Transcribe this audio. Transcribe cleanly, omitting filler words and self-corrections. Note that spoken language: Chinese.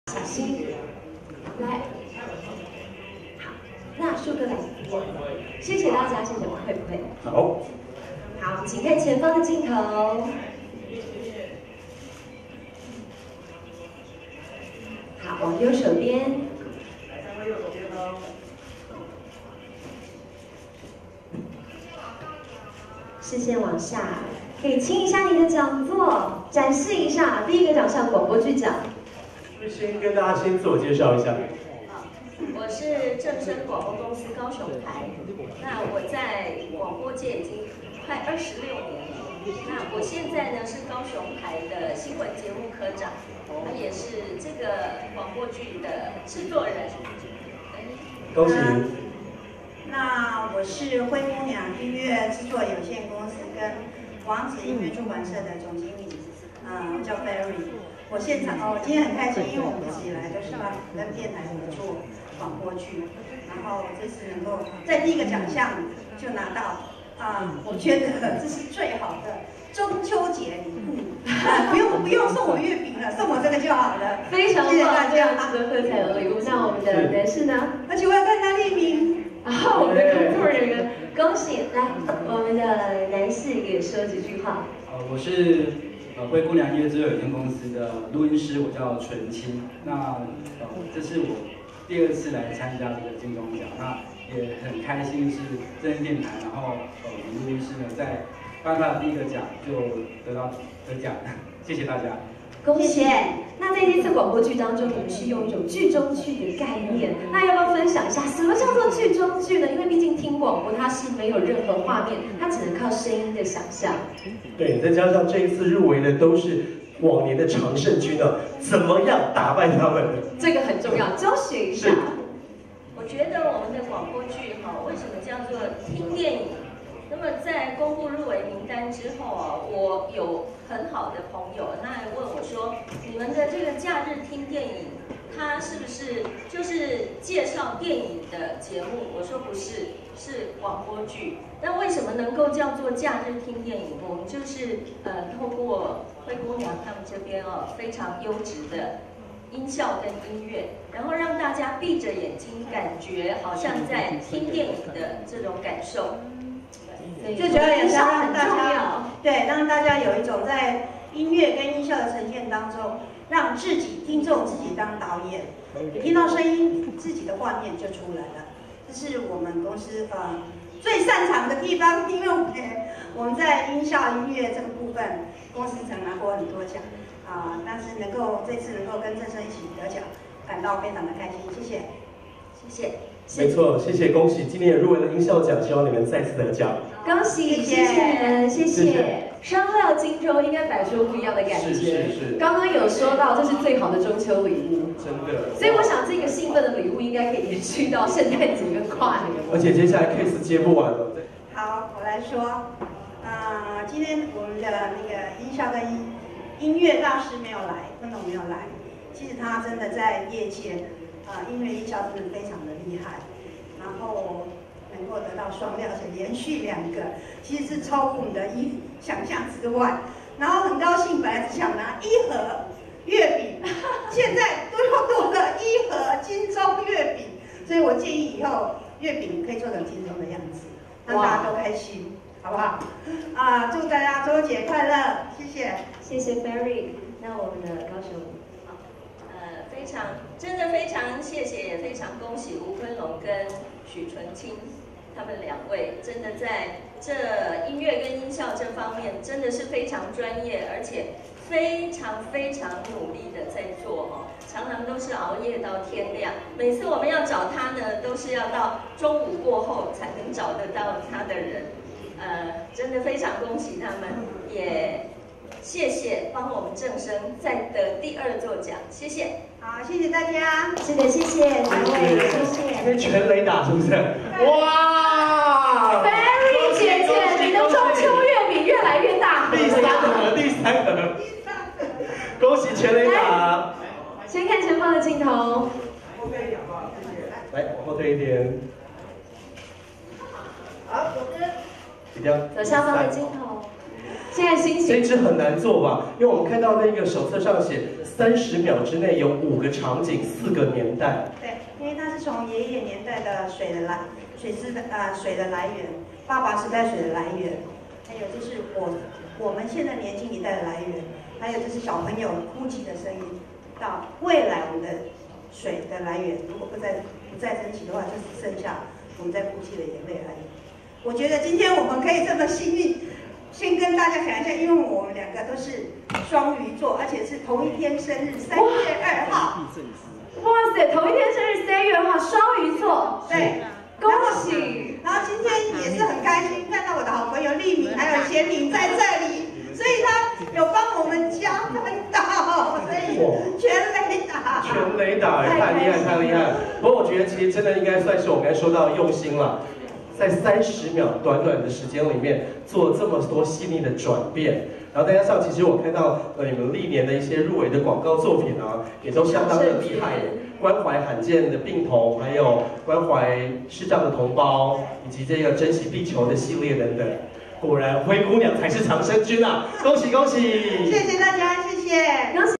小心，来，好，那树哥来这边，谢谢大家，谢谢，不会不会。好，好，请看前方的镜头。好，往右手边。右手边哦。视线往下，可以亲一下你的讲座，展示一下。第一个奖项广播剧奖。先跟大家先自我介绍一下。我是正声广播公司高雄台，那我在广播界已经快26年了。那我现在呢是高雄台的新闻节目科长，那也是这个广播剧的制作人。恭喜！那我是灰姑娘音乐制作有限公司跟王子音乐出版社的总经理，我叫 Berry。我现场我今天很开心，因为我们一直以来都是跟电台合作广播剧，然后这次能够在第一个奖项就拿到我觉得这是最好的中秋节礼物，不用送我月饼了，送我这个就好了。非常棒，这样值得喝彩的礼物。那我们的男士呢？而且我要看他列名。然后我们的工作人员，恭喜！来，我们的男士也说几句话。我是灰姑娘音乐制作有限公司的录音师，我叫纯青。那这是我第2次来参加这个金钟奖，那也很开心是正声电台，然后我们录音师呢在颁发的第1个奖就得奖，谢谢大家。恭喜！那在这次广播剧当中，你们是用一种剧中剧的概念，那要不要分享一下什么叫做剧中剧呢？因为毕竟听广播它是没有任何画面，它只能靠声音的想象。对，再加上这一次入围的都是往年的常胜军呢，怎么样打败他们？这个很重要，教学一下。我觉得我们的广播剧为什么叫做听电影？那么在公布入围名单之后我有很好的朋友，他还问我说：“你们的这个假日听电影，它是不是就是介绍电影的节目？”我说不是，是广播剧。那为什么能够叫做假日听电影？我们就是透过灰姑娘他们这边非常优质的音效跟音乐，然后让大家闭着眼睛，感觉好像在听电影的这种感受。最主要也是要让大家让大家有一种在音乐跟音效的呈现当中，让听众自己当导演，你听到声音，自己的画面就出来了。这是我们公司最擅长的地方，因为我们在音效音乐这个部分，公司曾拿过很多奖但是这次能够跟正声一起得奖，感到非常的开心，谢谢，谢谢。没错，谢谢，恭喜！今年也入围了音效奖，希望你们再次得奖。恭喜，谢谢你们，谢谢。双料金钟应该摆出不一样的感觉。是。刚刚有说到，这是最好的中秋礼物，真的。所以我想，这个兴奋的礼物应该可以延续到圣诞节跟跨年。而且接下来 case 接不完了。好，我来说，今天我们的那个音效跟音乐大师没有来，昆龙没有来。其实他真的在业界。音乐音效真的非常的厉害，然后能够得到双料，而且连续2个，其实是超乎我们的想象之外。然后很高兴，本来只想拿1盒月饼，现在多了1盒金钟月饼，所以我建议以后月饼可以做成金钟的样子，让大家都开心，好不好？祝大家中秋节快乐，谢谢，谢谢 Berry。那我们的高雄。真的非常谢谢，也非常恭喜吴昆龙跟许纯青他们2位，真的在这音乐跟音效这方面真的是非常专业，而且非常努力的在做常常都是熬夜到天亮。每次我们要找他呢，都是要到中午过后才能找得到他的人。真的非常恭喜他们，也谢谢帮我们正声再得第2座奖，谢谢。好，谢谢大家。是的，谢谢2位，谢谢。因为全雷打是不是？哇 ！Berry 姐姐，你的中秋月饼越来越大盒了。第三盒，恭喜全雷打。先看前方的镜头。来，往后退一点。好，左边。比较。走下方的镜头。现在心情。这一支很难做吧？因为我们看到那个手册上写30秒之内有5个场景，4个年代。对，因为它是从爷爷年代的水的来源，爸爸时代水的来源，还有就是我们现在年轻一代的来源，还有就是小朋友哭泣的声音，到未来我们的水的来源，如果不再珍惜的话，就只剩下我们在哭泣的眼泪而已。我觉得今天我们可以这么幸运，先跟大家讲一下，因为我们2个都是双鱼座，而且是同一天生日，3月2号。哇塞，同一天生日3月2号，双鱼座，对，恭喜！然后今天也是很开心，看到我的好朋友丽敏还有贤玲在这里，所以他有帮我们加分到，所以全雷打。全雷打，太厉害，太厉害！不过我觉得其实真的应该算是我刚才说到的用心了。在30秒短短的时间里面做这么多细腻的转变，然后再加上其实我看到你们历年的一些入围的广告作品啊，也都相当的厉害，关怀罕见的病童，还有关怀视障的同胞，以及这个珍惜地球的系列等等。果然灰姑娘才是长生君啊！恭喜恭喜！谢谢大家，谢谢。恭喜！